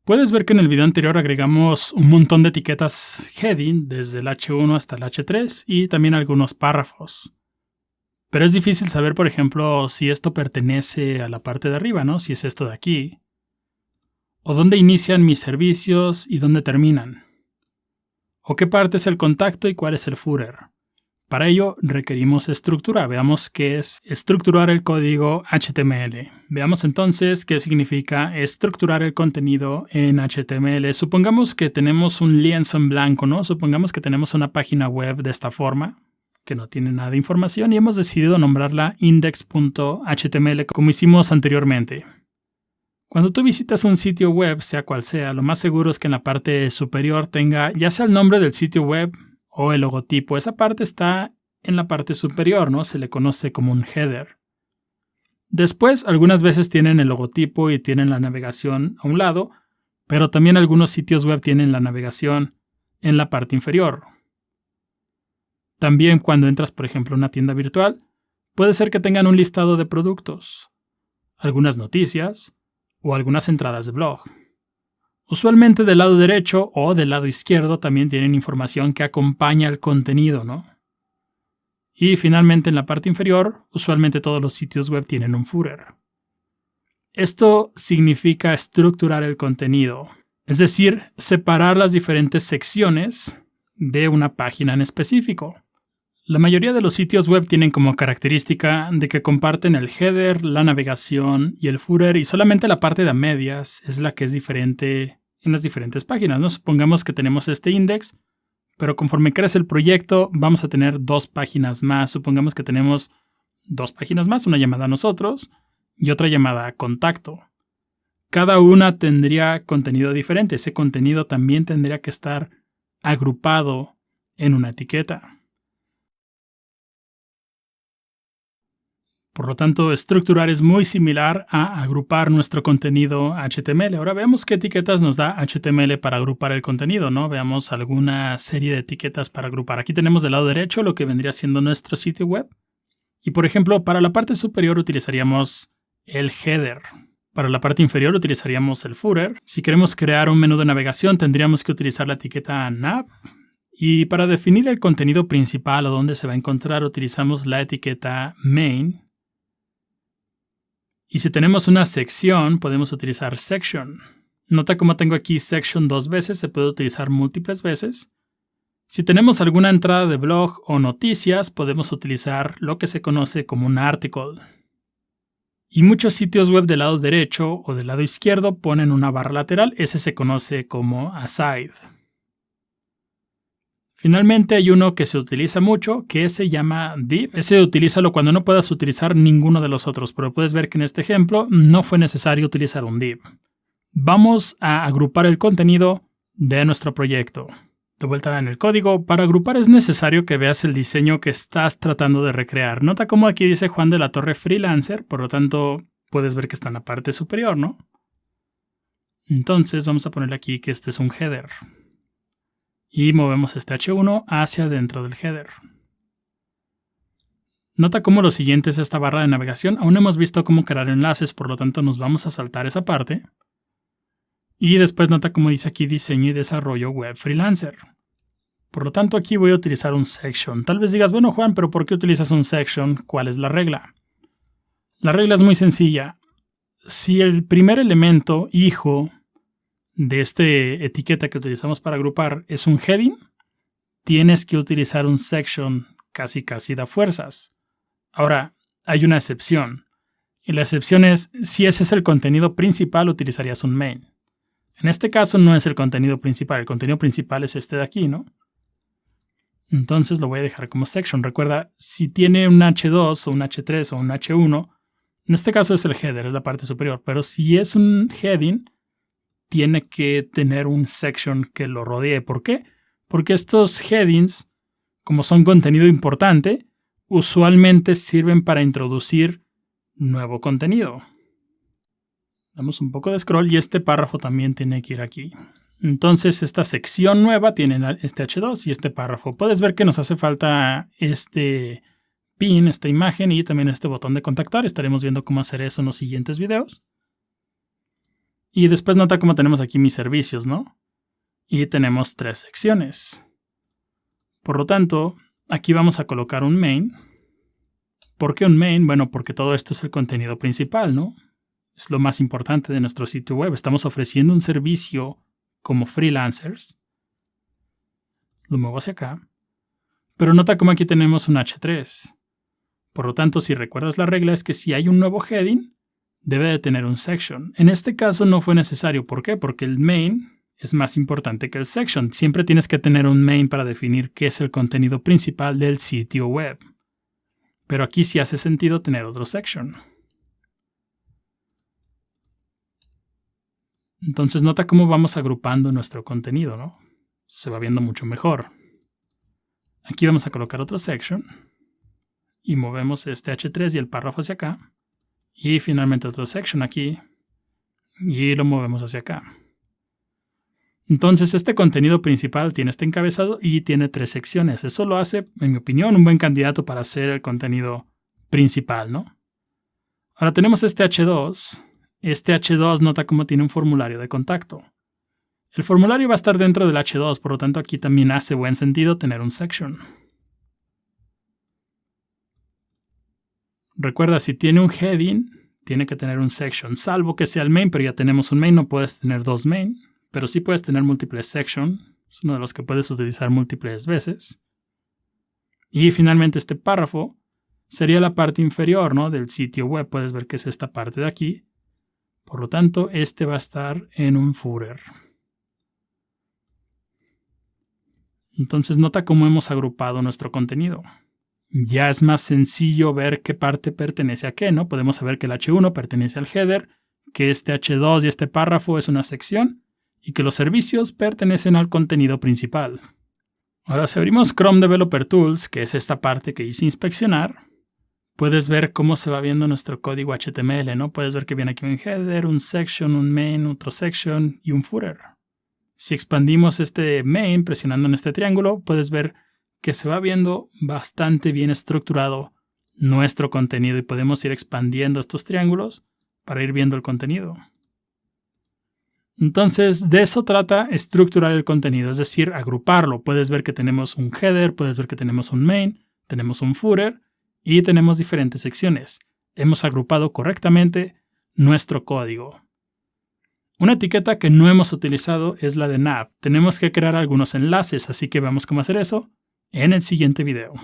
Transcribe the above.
Puedes ver que en el video anterior agregamos un montón de etiquetas heading, desde el H1 hasta el H3, y también algunos párrafos. Pero es difícil saber, por ejemplo, si esto pertenece a la parte de arriba, ¿no? Si es esto de aquí. O dónde inician mis servicios y dónde terminan. O qué parte es el contacto y cuál es el footer. Para ello requerimos estructura. Veamos qué es estructurar el código HTML. Veamos entonces qué significa estructurar el contenido en HTML. Supongamos que tenemos un lienzo en blanco, ¿no? Supongamos que tenemos una página web de esta forma, que no tiene nada de información, y hemos decidido nombrarla index.html como hicimos anteriormente. Cuando tú visitas un sitio web, sea cual sea, lo más seguro es que en la parte superior tenga ya sea el nombre del sitio web o el logotipo. Esa parte está en la parte superior, ¿no? Se le conoce como un header. Después, algunas veces tienen el logotipo y tienen la navegación a un lado, pero también algunos sitios web tienen la navegación en la parte inferior. También cuando entras, por ejemplo, a una tienda virtual, puede ser que tengan un listado de productos, algunas noticias o algunas entradas de blog. Usualmente del lado derecho o del lado izquierdo también tienen información que acompaña el contenido, ¿no? Y finalmente en la parte inferior, usualmente todos los sitios web tienen un footer. Esto significa estructurar el contenido, es decir, separar las diferentes secciones de una página en específico. La mayoría de los sitios web tienen como característica de que comparten el header, la navegación y el footer, y solamente la parte de a medias es la que es diferente en las diferentes páginas, ¿no? Supongamos que tenemos este index, pero conforme crece el proyecto vamos a tener dos páginas más. Supongamos que tenemos dos páginas más, una llamada a nosotros y otra llamada a contacto. Cada una tendría contenido diferente. Ese contenido también tendría que estar agrupado en una etiqueta. Por lo tanto, estructurar es muy similar a agrupar nuestro contenido HTML. Ahora veamos qué etiquetas nos da HTML para agrupar el contenido, ¿no? Veamos alguna serie de etiquetas para agrupar. Aquí tenemos del lado derecho lo que vendría siendo nuestro sitio web. Y por ejemplo, para la parte superior utilizaríamos el header. Para la parte inferior utilizaríamos el footer. Si queremos crear un menú de navegación, tendríamos que utilizar la etiqueta nav. Y para definir el contenido principal o dónde se va a encontrar, utilizamos la etiqueta main. Y si tenemos una sección, podemos utilizar section. Nota cómo tengo aquí section dos veces, se puede utilizar múltiples veces. Si tenemos alguna entrada de blog o noticias, podemos utilizar lo que se conoce como un article. Y muchos sitios web del lado derecho o del lado izquierdo ponen una barra lateral, ese se conoce como aside. Finalmente hay uno que se utiliza mucho, que se llama div. Ese utilízalo cuando no puedas utilizar ninguno de los otros, pero puedes ver que en este ejemplo no fue necesario utilizar un div. Vamos a agrupar el contenido de nuestro proyecto. De vuelta en el código, para agrupar es necesario que veas el diseño que estás tratando de recrear. Nota cómo aquí dice Juan de la Torre Freelancer, por lo tanto puedes ver que está en la parte superior, ¿no? Entonces vamos a ponerle aquí que este es un header. Y movemos este H1 hacia dentro del header. Nota cómo lo siguiente es esta barra de navegación. Aún no hemos visto cómo crear enlaces, por lo tanto nos vamos a saltar esa parte. Y después nota cómo dice aquí diseño y desarrollo web freelancer. Por lo tanto aquí voy a utilizar un section. Tal vez digas, bueno Juan, pero ¿por qué utilizas un section? ¿Cuál es la regla? La regla es muy sencilla. Si el primer elemento, hijo, de esta etiqueta que utilizamos para agrupar es un heading, tienes que utilizar un section casi da fuerzas. Ahora, hay una excepción. Y la excepción es, si ese es el contenido principal, utilizarías un main. En este caso no es el contenido principal. El contenido principal es este de aquí, ¿no? Entonces lo voy a dejar como section. Recuerda, si tiene un H2 o un H3 o un H1, en este caso es el header, es la parte superior. Pero si es un heading, tiene que tener un section que lo rodee. ¿Por qué? Porque estos headings, como son contenido importante, usualmente sirven para introducir nuevo contenido. Damos un poco de scroll y este párrafo también tiene que ir aquí. Entonces esta sección nueva tiene este H2 y este párrafo. Puedes ver que nos hace falta este pin, esta imagen y también este botón de contactar. Estaremos viendo cómo hacer eso en los siguientes videos. Y después nota cómo tenemos aquí mis servicios, ¿no? Y tenemos 3 secciones. Por lo tanto, aquí vamos a colocar un main. ¿Por qué un main? Bueno, porque todo esto es el contenido principal, ¿no? Es lo más importante de nuestro sitio web. Estamos ofreciendo un servicio como freelancers. Lo muevo hacia acá. Pero nota cómo aquí tenemos un H3. Por lo tanto, si recuerdas la regla, es que si hay un nuevo heading, debe de tener un section. En este caso no fue necesario. ¿Por qué? Porque el main es más importante que el section. Siempre tienes que tener un main para definir qué es el contenido principal del sitio web. Pero aquí sí hace sentido tener otro section. Entonces nota cómo vamos agrupando nuestro contenido, ¿no? Se va viendo mucho mejor. Aquí vamos a colocar otro section. Y movemos este H3 y el párrafo hacia acá. Y finalmente otro section aquí. Y lo movemos hacia acá. Entonces este contenido principal tiene este encabezado y tiene 3 secciones. Eso lo hace, en mi opinión, un buen candidato para hacer el contenido principal, ¿no? Ahora tenemos este H2. Este H2 nota cómo tiene un formulario de contacto. El formulario va a estar dentro del H2, por lo tanto aquí también hace buen sentido tener un section. Recuerda, si tiene un heading, tiene que tener un section, salvo que sea el main, pero ya tenemos un main, no puedes tener 2 main. Pero sí puedes tener múltiples sections. Es uno de los que puedes utilizar múltiples veces. Y finalmente este párrafo sería la parte inferior, ¿no?, del sitio web. Puedes ver que es esta parte de aquí. Por lo tanto, este va a estar en un footer. Entonces nota cómo hemos agrupado nuestro contenido. Ya es más sencillo ver qué parte pertenece a qué, ¿no? Podemos saber que el H1 pertenece al header, que este H2 y este párrafo es una sección, y que los servicios pertenecen al contenido principal. Ahora, si abrimos Chrome Developer Tools, que es esta parte que hice inspeccionar, puedes ver cómo se va viendo nuestro código HTML, ¿no? Puedes ver que viene aquí un header, un section, un main, otro section y un footer. Si expandimos este main presionando en este triángulo, puedes ver que se va viendo bastante bien estructurado nuestro contenido y podemos ir expandiendo estos triángulos para ir viendo el contenido. Entonces, de eso trata estructurar el contenido, es decir, agruparlo. Puedes ver que tenemos un header, puedes ver que tenemos un main, tenemos un footer y tenemos diferentes secciones. Hemos agrupado correctamente nuestro código. Una etiqueta que no hemos utilizado es la de nav. Tenemos que crear algunos enlaces, así que vamos cómo hacer eso en el siguiente video.